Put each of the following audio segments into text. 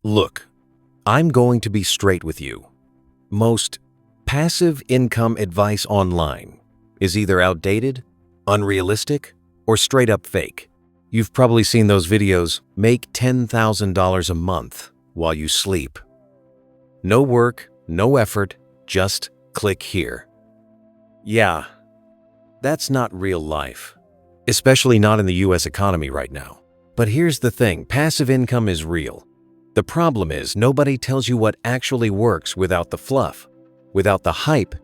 Look, I'm going to be straight with you. Most passive income advice online is either outdated, unrealistic, or straight up fake. You've probably seen those videos, make $10,000 a month while you sleep. No work, no effort, just click here. Yeah, that's not real life, especially not in the US economy right now. But here's the thing, passive income is real. The problem is nobody tells you what actually works without the fluff, without the hype,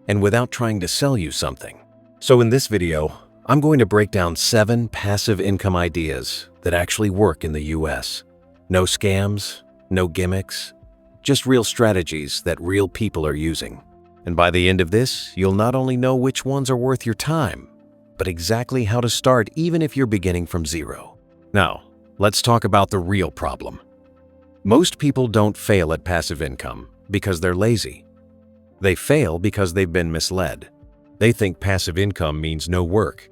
and without trying to sell you something. So in this video, I'm going to break down 7 passive income ideas that actually work in the US. No scams, no gimmicks, just real strategies that real people are using. And by the end of this, you'll not only know which ones are worth your time, but exactly how to start even if you're beginning from zero. Now, let's talk about the real problem. Most people don't fail at passive income because they're lazy. They fail because they've been misled. They think passive income means no work.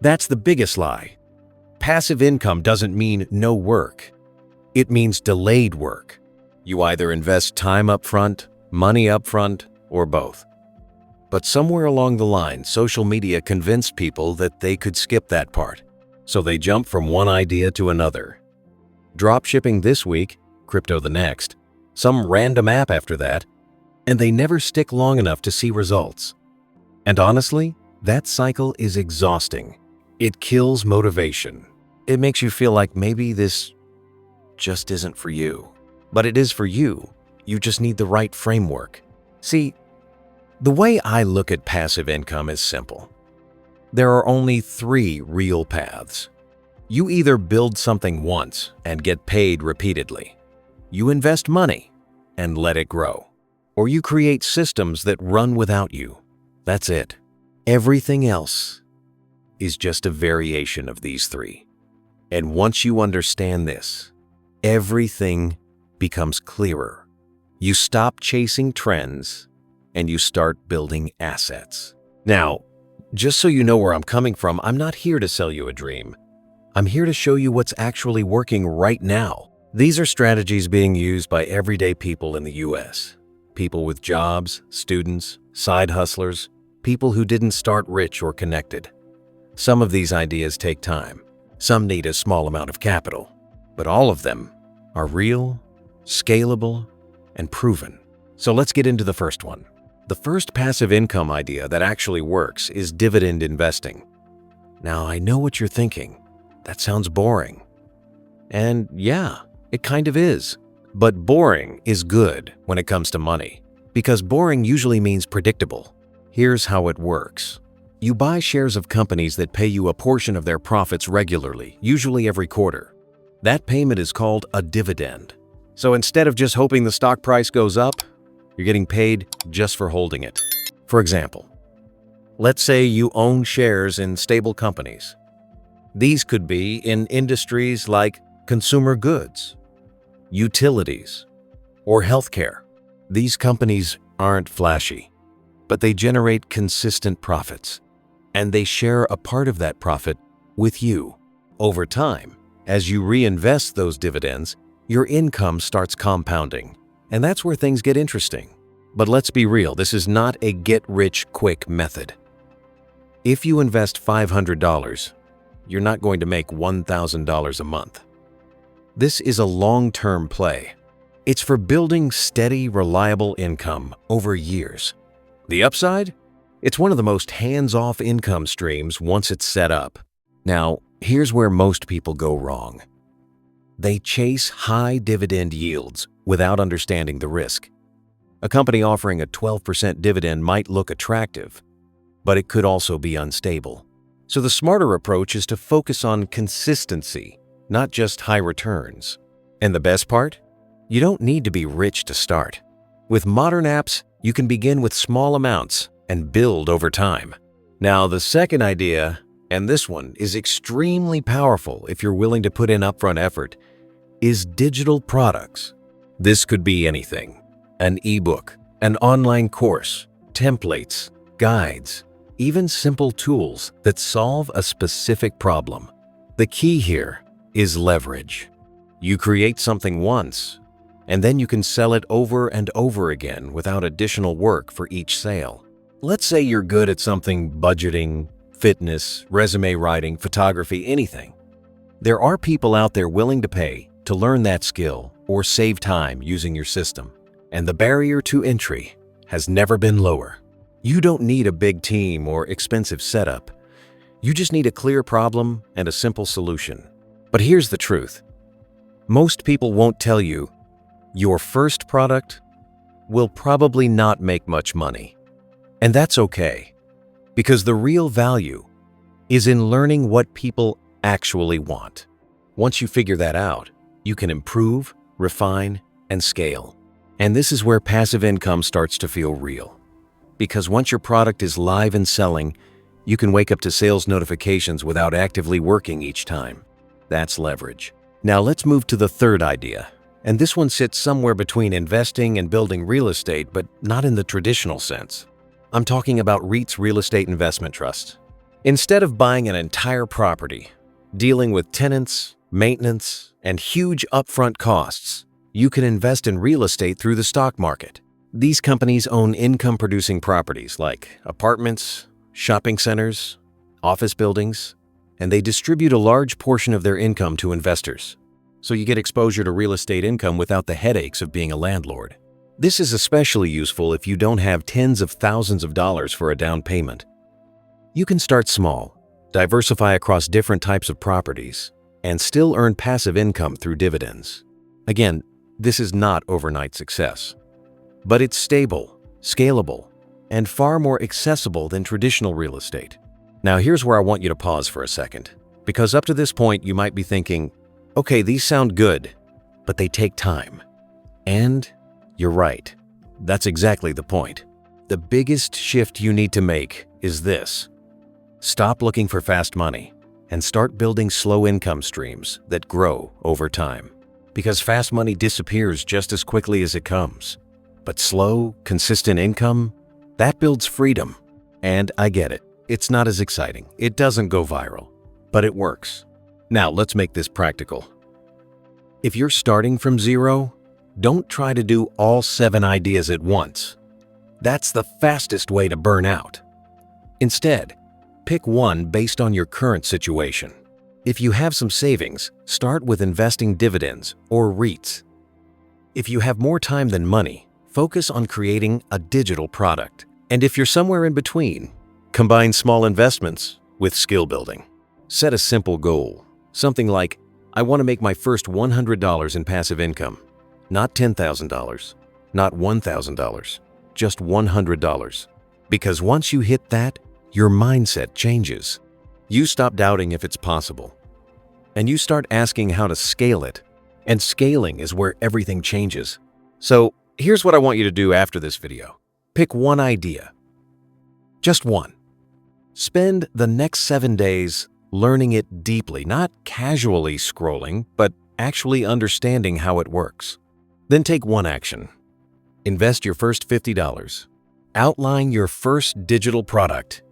That's the biggest lie. Passive income doesn't mean no work. It means delayed work. You either invest time up front, money up front, or both. But somewhere along the line, social media convinced people that they could skip that part. So they jump from one idea to another. Dropshipping this week, crypto the next, some random app after that, and they never stick long enough to see results. And honestly, that cycle is exhausting. It kills motivation. It makes you feel like maybe this just isn't for you. But it is for you. You just need the right framework. See, the way I look at passive income is simple. There are only 3 real paths. You either build something once and get paid repeatedly. You invest money and let it grow. Or you create systems that run without you. That's it. Everything else is just a variation of these 3. And once you understand this, everything becomes clearer. You stop chasing trends and you start building assets. Now, just so you know where I'm coming from, I'm not here to sell you a dream. I'm here to show you what's actually working right now. These are strategies being used by everyday people in the US. People with jobs, students, side hustlers, people who didn't start rich or connected. Some of these ideas take time. Some need a small amount of capital. But all of them are real, scalable, and proven. So let's get into the first one. The first passive income idea that actually works is dividend investing. Now, I know what you're thinking. That sounds boring. And yeah, it kind of is. But boring is good when it comes to money, because boring usually means predictable. Here's how it works. You buy shares of companies that pay you a portion of their profits regularly, usually every quarter. That payment is called a dividend. So instead of just hoping the stock price goes up, you're getting paid just for holding it. For example, let's say you own shares in stable companies. These could be in industries like consumer goods, utilities, or healthcare. These companies aren't flashy, but they generate consistent profits, and they share a part of that profit with you. Over time, as you reinvest those dividends, your income starts compounding, and that's where things get interesting. But let's be real, this is not a get-rich-quick method. If you invest $500, you're not going to make $1,000 a month. This is a long-term play. It's for building steady, reliable income over years. The upside? It's one of the most hands-off income streams once it's set up. Now, here's where most people go wrong. They chase high dividend yields without understanding the risk. A company offering a 12% dividend might look attractive, but it could also be unstable. So the smarter approach is to focus on consistency, not just high returns. And the best part? You don't need to be rich to start. With modern apps, you can begin with small amounts and build over time. Now, the second idea, and this one is extremely powerful if you're willing to put in upfront effort, is digital products. This could be anything: an ebook, an online course, templates, guides, even simple tools that solve a specific problem. The key here is leverage. You create something once, and then you can sell it over and over again without additional work for each sale. Let's say you're good at something: budgeting, fitness, resume writing, photography, anything. There are people out there willing to pay to learn that skill or save time using your system, and the barrier to entry has never been lower. You don't need a big team or expensive setup. You just need a clear problem and a simple solution. But here's the truth. Most people won't tell you your first product will probably not make much money. And that's okay, because the real value is in learning what people actually want. Once you figure that out, you can improve, refine, and scale. And this is where passive income starts to feel real. Because once your product is live and selling, you can wake up to sales notifications without actively working each time. That's leverage. Now let's move to the third idea. And this one sits somewhere between investing and building real estate, but not in the traditional sense. I'm talking about REITs, real estate investment trusts. Instead of buying an entire property, dealing with tenants, maintenance, and huge upfront costs, you can invest in real estate through the stock market. These companies own income-producing properties like apartments, shopping centers, office buildings, and they distribute a large portion of their income to investors. So you get exposure to real estate income without the headaches of being a landlord. This is especially useful if you don't have tens of thousands of dollars for a down payment. You can start small, diversify across different types of properties, and still earn passive income through dividends. Again, this is not overnight success, but it's stable, scalable, and far more accessible than traditional real estate. Now here's where I want you to pause for a second, because up to this point you might be thinking, okay, these sound good, but they take time. And you're right. That's exactly the point. The biggest shift you need to make is this. Stop looking for fast money and start building slow income streams that grow over time. Because fast money disappears just as quickly as it comes. But slow, consistent income, that builds freedom. And I get it. It's not as exciting. It doesn't go viral, but it works. Now let's make this practical. If you're starting from zero, don't try to do all 7 ideas at once. That's the fastest way to burn out. Instead, pick one based on your current situation. If you have some savings, start with investing dividends or REITs. If you have more time than money, focus on creating a digital product. And if you're somewhere in between, combine small investments with skill building. Set a simple goal, something like, I want to make my first $100 in passive income. Not $10,000, not $1,000, just $100. Because once you hit that, your mindset changes. You stop doubting if it's possible. And you start asking how to scale it. And scaling is where everything changes. So here's what I want you to do after this video. Pick one idea. Just one. Spend the next 7 days learning it deeply, not casually scrolling, but actually understanding how it works. Then take one action. Invest your first $50. Outline your first digital product.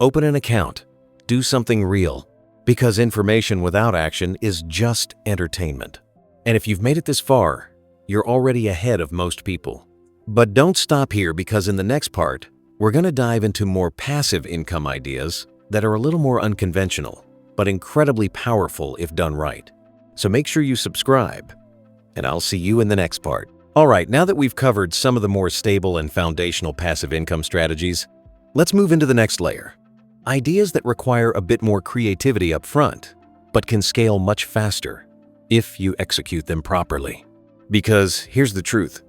Open an account. Do something real. Because information without action is just entertainment. And if you've made it this far, you're already ahead of most people. But don't stop here, because in the next part, we're going to dive into more passive income ideas that are a little more unconventional, but incredibly powerful if done right. So make sure you subscribe, and I'll see you in the next part. All right, now that we've covered some of the more stable and foundational passive income strategies, let's move into the next layer. Ideas that require a bit more creativity up front, but can scale much faster if you execute them properly. Because here's the truth.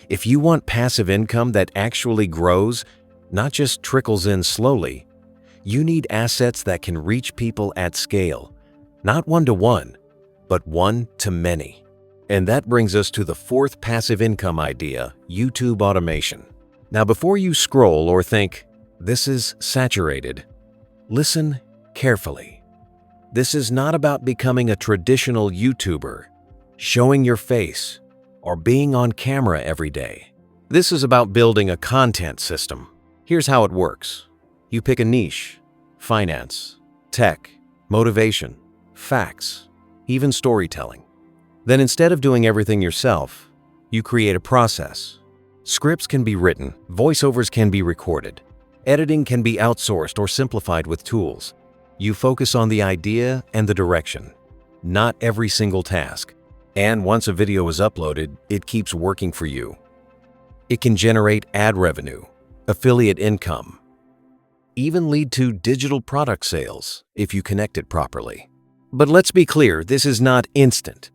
If you want passive income that actually grows, not just trickles in slowly, you need assets that can reach people at scale, not one-to-one, but one-to-many. And that brings us to the fourth passive income idea, YouTube automation. Now, before you scroll or think, this is saturated, listen carefully. This is not about becoming a traditional YouTuber, showing your face, or being on camera every day. This is about building a content system. Here's how it works. You pick a niche: finance, tech, motivation, facts, even storytelling. Then instead of doing everything yourself, You create a process. Scripts can be written, voiceovers can be recorded, editing can be outsourced or simplified with tools. You focus on the idea and the direction, not every single task. And once a video is uploaded, it keeps working for you. It can generate ad revenue, affiliate income, even lead to digital product sales if you connect it properly. But let's be clear, this is not instant.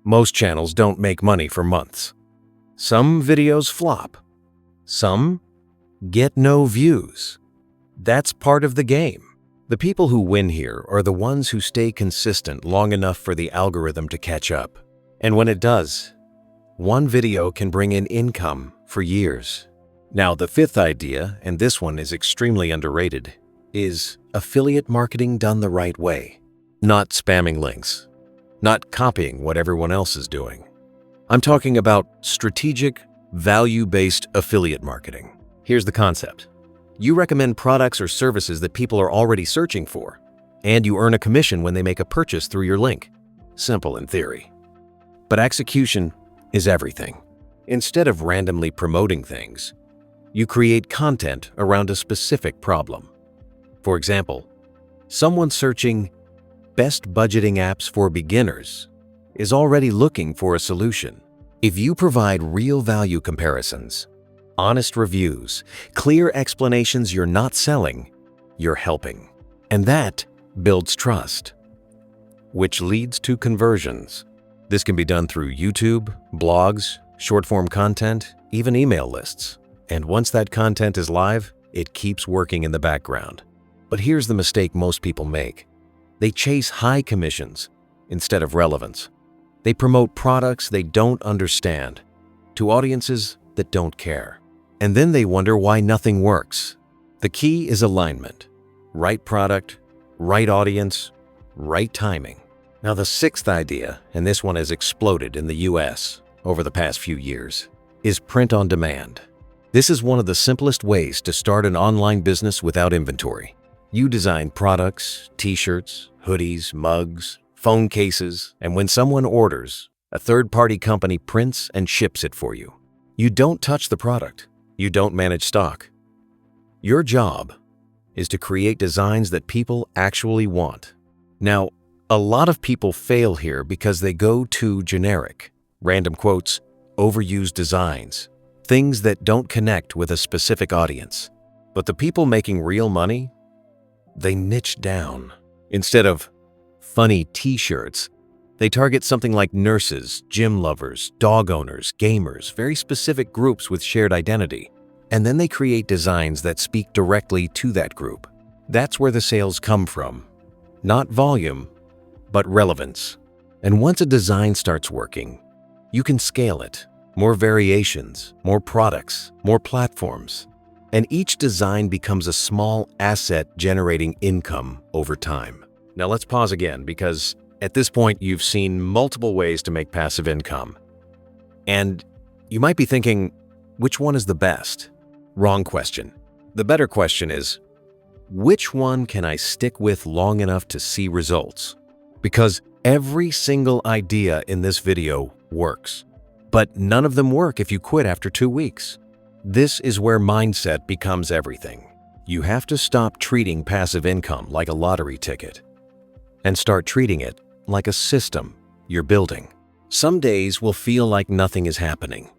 Most channels don't make money for months. Some videos flop. Some get no views. That's part of the game. The people who win here are the ones who stay consistent long enough for the algorithm to catch up. And when it does, one video can bring in income for years. Now, the fifth idea, and this one is extremely underrated, is affiliate marketing done the right way. Not spamming links, not copying what everyone else is doing. I'm talking about strategic, value-based affiliate marketing. Here's the concept. You recommend products or services that people are already searching for, and you earn a commission when they make a purchase through your link. Simple in theory. But execution is everything. Instead of randomly promoting things, you create content around a specific problem. For example, someone searching best budgeting apps for beginners is already looking for a solution. If you provide real value comparisons, honest reviews, clear explanations, you're not selling, you're helping. And that builds trust, which leads to conversions. This can be done through YouTube, blogs, short-form content, even email lists. And once that content is live, it keeps working in the background. But here's the mistake most people make. They chase high commissions instead of relevance. They promote products they don't understand to audiences that don't care. And then they wonder why nothing works. The key is alignment. Right product, right audience, right timing. Now, the sixth idea, and this one has exploded in the US over the past few years, is print on demand. This is one of the simplest ways to start an online business without inventory. You design products, t-shirts, hoodies, mugs, phone cases, and when someone orders, a third-party company prints and ships it for you. You don't touch the product. You don't manage stock. Your job is to create designs that people actually want. Now, a lot of people fail here because they go too generic. Random quotes, overused designs, things that don't connect with a specific audience. But the people making real money, they niche down. Instead of funny t-shirts, they target something like nurses, gym lovers, dog owners, gamers, very specific groups with shared identity. And then they create designs that speak directly to that group. That's where the sales come from. Not volume, but relevance. And once a design starts working, you can scale it. More variations, more products, more platforms. And each design becomes a small asset generating income over time. Now let's pause again because at this point you've seen multiple ways to make passive income. And you might be thinking, which one is the best? Wrong question. The better question is, which one can I stick with long enough to see results? Because every single idea in this video works. But none of them work if you quit after 2 weeks. This is where mindset becomes everything. You have to stop treating passive income like a lottery ticket and start treating it like a system you're building. Some days will feel like nothing is happening.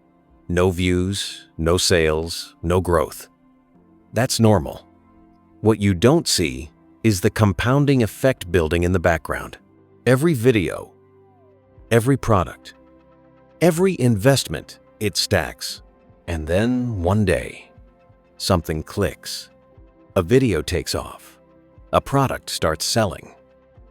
No views, no sales, no growth. That's normal. What you don't see is the compounding effect building in the background. Every video, every product, every investment, it stacks. And then one day, something clicks. A video takes off. A product starts selling.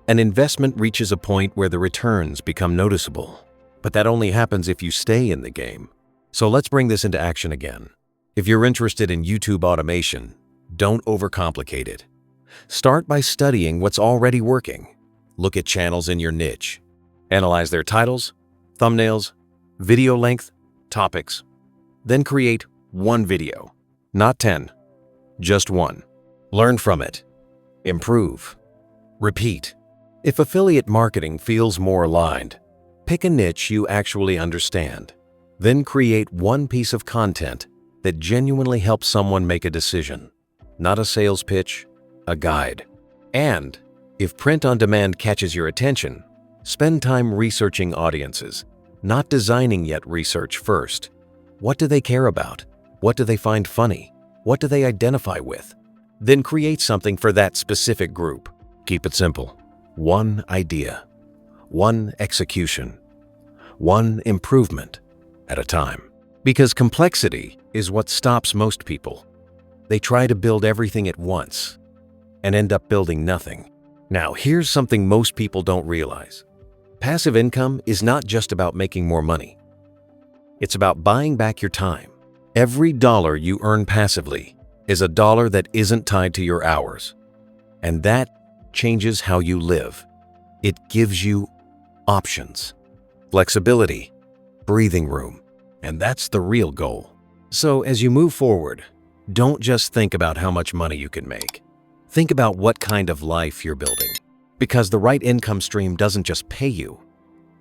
An investment reaches a point where the returns become noticeable. But that only happens if you stay in the game. So let's bring this into action again. If you're interested in YouTube automation, don't overcomplicate it. Start by studying what's already working. Look at channels in your niche. Analyze their titles, thumbnails, video length, topics. Then create one video, not 10, just one. Learn from it. Improve. Repeat. If affiliate marketing feels more aligned, pick a niche you actually understand. Then create one piece of content that genuinely helps someone make a decision. Not a sales pitch, a guide. And if print on demand catches your attention, spend time researching audiences, not designing yet research first. What do they care about? What do they find funny? What do they identify with? Then create something for that specific group. Keep it simple. One idea, one execution, one improvement at a time. Because complexity is what stops most people. They try to build everything at once and end up building nothing. Now, here's something most people don't realize. Passive income is not just about making more money. It's about buying back your time. Every dollar you earn passively is a dollar that isn't tied to your hours. And that changes how you live. It gives you options, flexibility, breathing room, and that's the real goal. So as you move forward, don't just think about how much money you can make. Think about what kind of life you're building. Because the right income stream doesn't just pay you,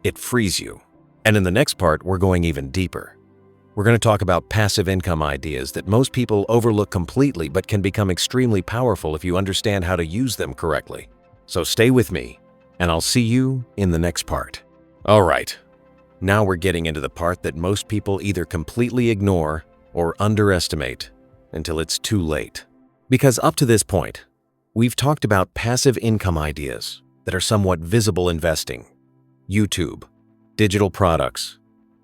it frees you. And in the next part, we're going even deeper. We're going to talk about passive income ideas that most people overlook completely but can become extremely powerful if you understand how to use them correctly. So stay with me, and I'll see you in the next part. All right, now we're getting into the part that most people either completely ignore or underestimate until it's too late. Because up to this point, we've talked about passive income ideas that are somewhat visible investing, YouTube, digital products,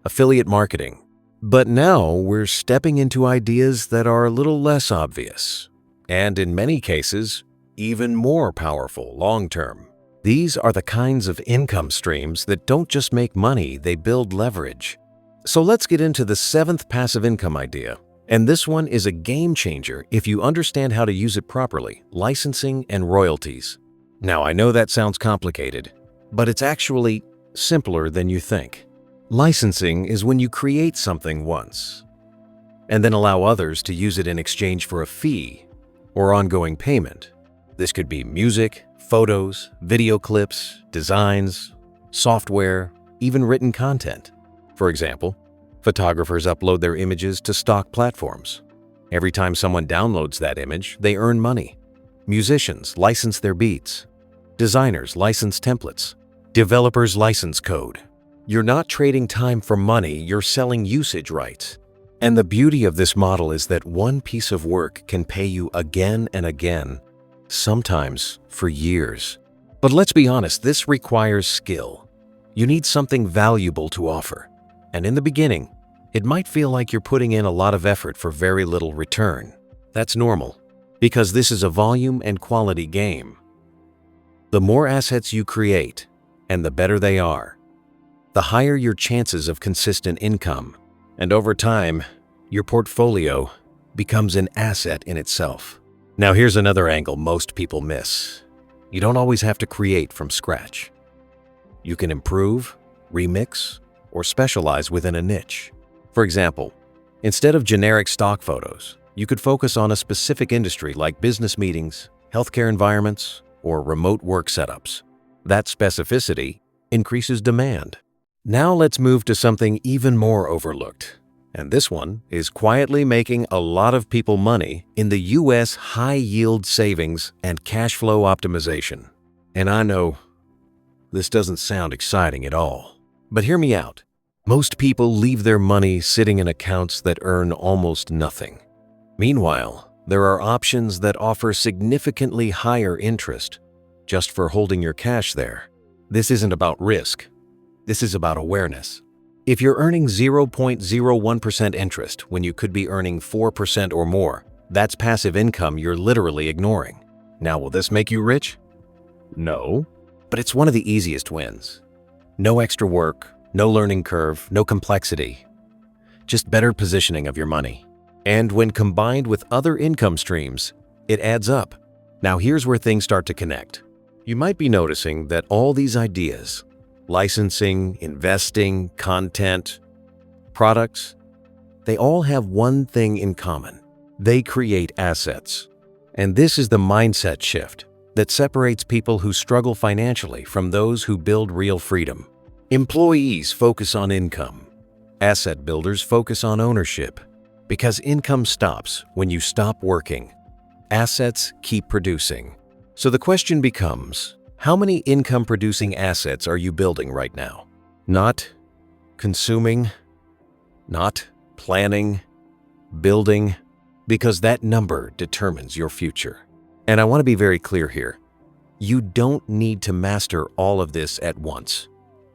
affiliate marketing. But now we're stepping into ideas that are a little less obvious, and in many cases, even more powerful long-term. These are the kinds of income streams that don't just make money, they build leverage. So let's get into the 7th passive income idea. And this one is a game changer if you understand how to use it properly: licensing and royalties. Now, I know that sounds complicated, but it's actually simpler than you think. Licensing is when you create something once and then allow others to use it in exchange for a fee or ongoing payment. This could be music, photos, video clips, designs, software, even written content. For example, photographers upload their images to stock platforms. Every time someone downloads that image, they earn money. Musicians license their beats. Designers license templates. Developers license code. You're not trading time for money, you're selling usage rights. And the beauty of this model is that one piece of work can pay you again and again, sometimes for years. But let's be honest, this requires skill. You need something valuable to offer. And in the beginning, it might feel like you're putting in a lot of effort for very little return. That's normal, because this is a volume and quality game. The more assets you create, and the better they are, the higher your chances of consistent income. And over time, your portfolio becomes an asset in itself. Now here's another angle most people miss. You don't always have to create from scratch. You can improve, remix, or specialize within a niche. For example, instead of generic stock photos, you could focus on a specific industry like business meetings, healthcare environments, or remote work setups. That specificity increases demand. Now let's move to something even more overlooked. And this one is quietly making a lot of people money in the US high-yield savings and cash flow optimization. And I know this doesn't sound exciting at all, but hear me out. Most people leave their money sitting in accounts that earn almost nothing. Meanwhile, there are options that offer significantly higher interest just for holding your cash there. This isn't about risk. This is about awareness. If you're earning 0.01% interest when you could be earning 4% or more, that's passive income you're literally ignoring. Now, will this make you rich? No, but it's one of the easiest wins. No extra work, no learning curve, no complexity. Just better positioning of your money. And when combined with other income streams, it adds up. Now here's where things start to connect. You might be noticing that all these ideas, licensing, investing, content, products, they all have one thing in common. They create assets. And this is the mindset shift that separates people who struggle financially from those who build real freedom. Employees focus on income. Asset builders focus on ownership because income stops when you stop working. Assets keep producing. So the question becomes, how many income-producing assets are you building right now? Not consuming, not planning, building, because that number determines your future. And I want to be very clear here. You don't need to master all of this at once.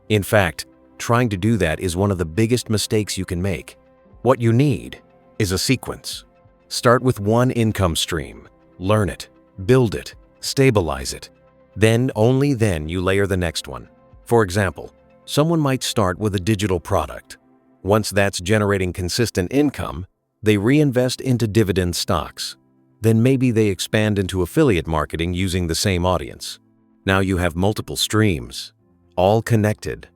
In fact, trying to do that is one of the biggest mistakes you can make. What you need is a sequence. Start with one income stream, learn it, build it, stabilize it. Then, only then, you layer the next one. For example, someone might start with a digital product. Once that's generating consistent income, they reinvest into dividend stocks. Then maybe they expand into affiliate marketing using the same audience. Now you have multiple streams, all connected,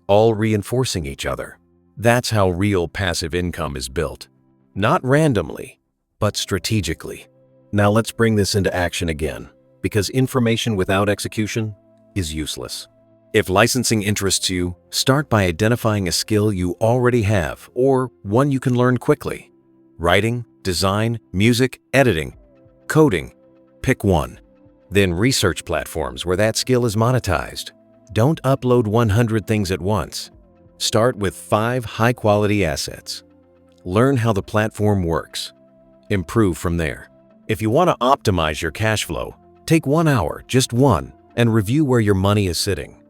all reinforcing each other. That's how real passive income is built. Not randomly, but strategically. Now let's bring this into action again, because information without execution is useless. If licensing interests you, start by identifying a skill you already have or one you can learn quickly. Writing, design, music, editing, coding. Pick one. Then research platforms where that skill is monetized. Don't upload 100 things at once. Start with 5 high-quality assets. Learn how the platform works. Improve from there. If you want to optimize your cash flow, take 1 hour, just one, and review where your money is sitting.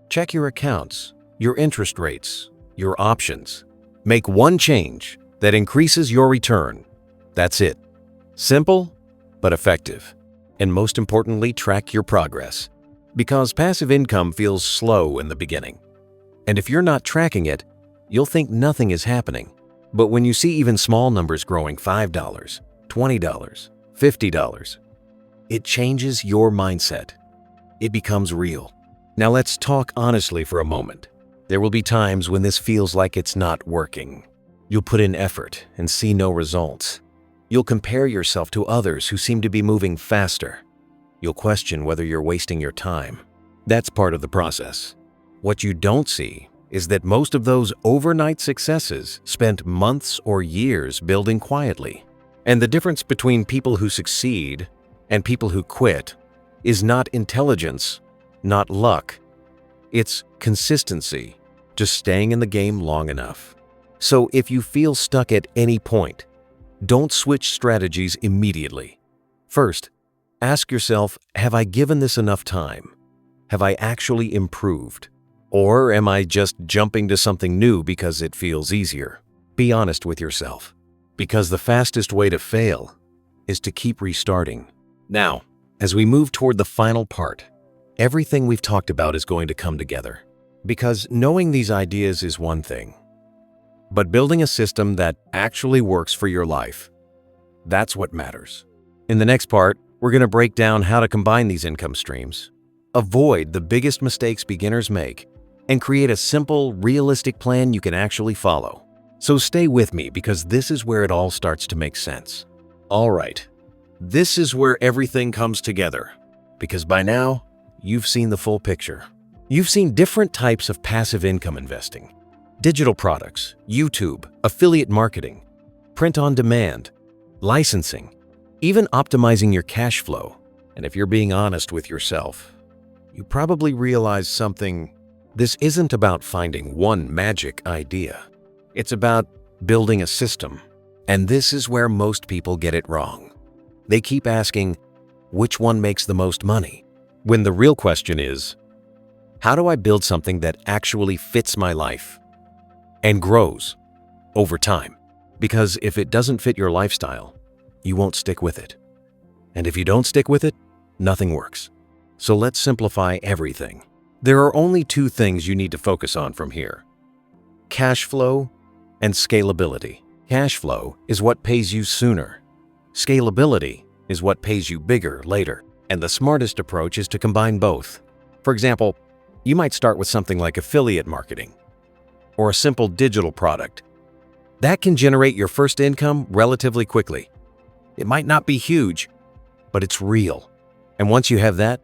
Check your accounts, your interest rates, your options. Make one change that increases your return. That's it. Simple, but effective. And most importantly, track your progress. Because passive income feels slow in the beginning. And if you're not tracking it, you'll think nothing is happening. But when you see even small numbers growing $5, $20, $50, it changes your mindset. It becomes real. Now let's talk honestly for a moment. There will be times when this feels like it's not working. You'll put in effort and see no results. You'll compare yourself to others who seem to be moving faster. You'll question whether you're wasting your time. That's part of the process. What you don't see is that most of those overnight successes spent months or years building quietly. And the difference between people who succeed and people who quit is not intelligence, not luck. It's consistency, just staying in the game long enough. So if you feel stuck at any point, don't switch strategies immediately. First, ask yourself, have I given this enough time? Have I actually improved? Or am I just jumping to something new because it feels easier? Be honest with yourself, because the fastest way to fail is to keep restarting. Now, as we move toward the final part, everything we've talked about is going to come together. Because knowing these ideas is one thing, but building a system that actually works for your life, that's what matters. In the next part, we're going to break down how to combine these income streams, avoid the biggest mistakes beginners make, and create a simple, realistic plan you can actually follow. So stay with me because this is where it all starts to make sense. All right, this is where everything comes together, because by now, you've seen the full picture. You've seen different types of passive income investing, digital products, YouTube, affiliate marketing, print on demand, licensing, even optimizing your cash flow. And if you're being honest with yourself, you probably realize something. This isn't about finding one magic idea. It's about building a system. And this is where most people get it wrong. They keep asking, which one makes the most money? When the real question is, how do I build something that actually fits my life and grows over time? Because if it doesn't fit your lifestyle, you won't stick with it. And if you don't stick with it, nothing works. So let's simplify everything. There are only 2 things you need to focus on from here: cash flow and scalability. Cash flow is what pays you sooner. Scalability is what pays you bigger later. And the smartest approach is to combine both. For example, you might start with something like affiliate marketing or a simple digital product. That can generate your first income relatively quickly. It might not be huge, but it's real. And once you have that,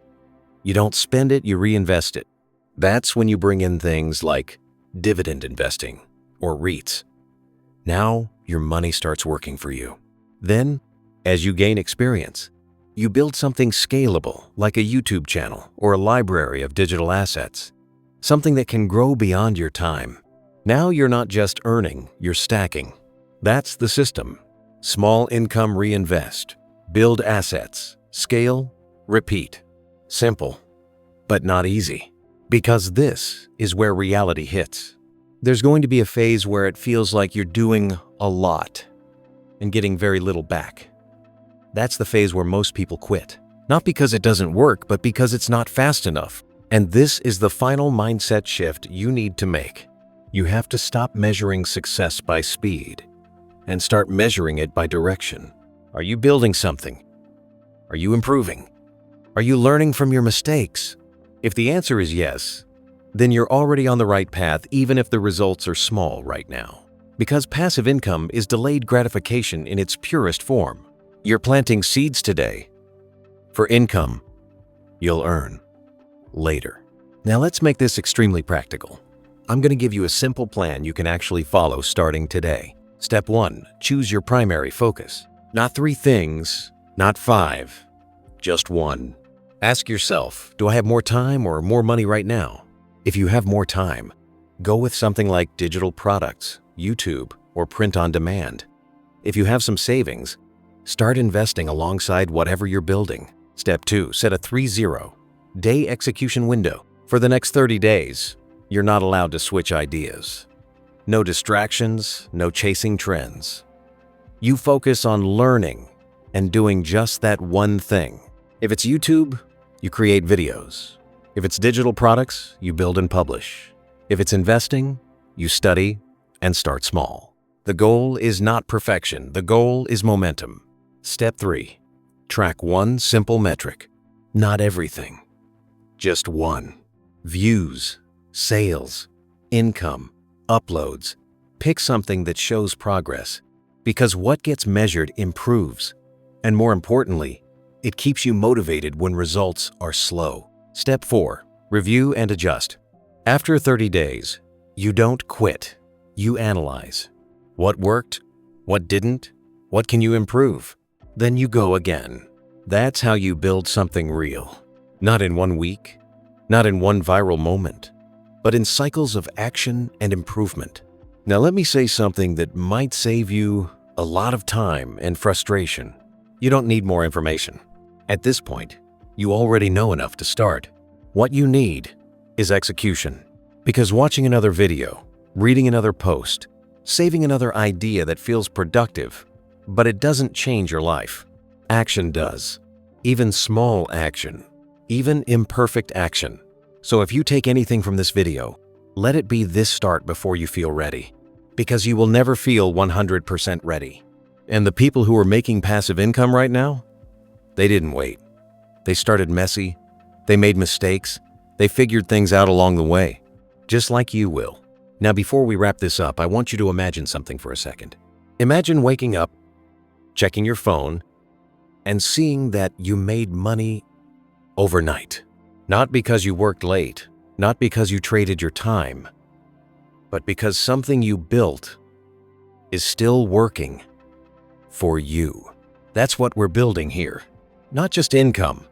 you don't spend it, you reinvest it. That's when you bring in things like dividend investing or REITs. Now, your money starts working for you. Then, as you gain experience, you build something scalable like a YouTube channel or a library of digital assets, something that can grow beyond your time. Now you're not just earning, you're stacking. That's the system. Small income reinvest, build assets, scale, repeat. Simple, but not easy. Because this is where reality hits. There's going to be a phase where it feels like you're doing a lot and getting very little back. That's the phase where most people quit. Not because it doesn't work, but because it's not fast enough. And this is the final mindset shift you need to make. You have to stop measuring success by speed and start measuring it by direction. Are you building something? Are you improving? Are you learning from your mistakes? If the answer is yes, then you're already on the right path even if the results are small right now. Because passive income is delayed gratification in its purest form. You're planting seeds today for income you'll earn later. Now let's make this extremely practical. I'm going to give you a simple plan you can actually follow starting today. Step 1. Choose your primary focus. Not 3 things, not 5, just 1. Ask yourself, do I have more time or more money right now? If you have more time, go with something like digital products, YouTube, or print on demand. If you have some savings, start investing alongside whatever you're building. Step 2. Set a 30-day execution window. For the next 30 days, you're not allowed to switch ideas. No distractions, no chasing trends. You focus on learning and doing just that one thing. If it's YouTube, you create videos. If it's digital products, you build and publish. If it's investing, you study and start small. The goal is not perfection. The goal is momentum. Step 3. Track one simple metric. Not everything. Just one. Views, sales, income, uploads. Pick something that shows progress, because what gets measured improves. And more importantly, it keeps you motivated when results are slow. Step 4. Review and adjust. After 30 days, you don't quit. You analyze. What worked? What didn't? What can you improve? Then you go again. That's how you build something real. Not in 1 week, not in one viral moment, but in cycles of action and improvement. Now let me say something that might save you a lot of time and frustration. You don't need more information. At this point, you already know enough to start. What you need is execution. Because watching another video, reading another post, saving another idea that feels productive, but it doesn't change your life. Action does. Even small action. Even imperfect action. So if you take anything from this video, let it be this start before you feel ready. Because you will never feel 100% ready. And the people who are making passive income right now, they didn't wait. They started messy. They made mistakes. They figured things out along the way. Just like you will. Now before we wrap this up, I want you to imagine something for a second. Imagine waking up, checking your phone, and seeing that you made money overnight. Not because you worked late, not because you traded your time, but because something you built is still working for you. That's what we're building here. Not just income,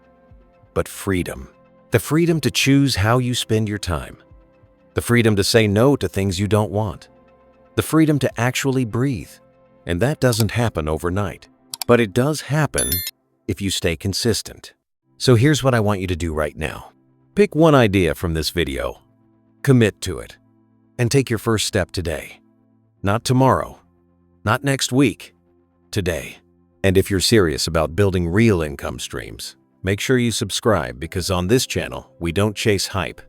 but freedom. The freedom to choose how you spend your time. The freedom to say no to things you don't want. The freedom to actually breathe. And that doesn't happen overnight. But it does happen if you stay consistent. So here's what I want you to do right now. Pick one idea from this video, commit to it, and take your first step today. Not tomorrow, not next week, today. And if you're serious about building real income streams, make sure you subscribe, because on this channel, we don't chase hype.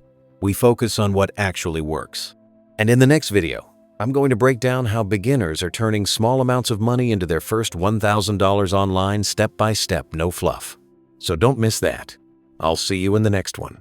We focus on what actually works. And in the next video, I'm going to break down how beginners are turning small amounts of money into their first $1,000 online step by step, no fluff. So don't miss that. I'll see you in the next one.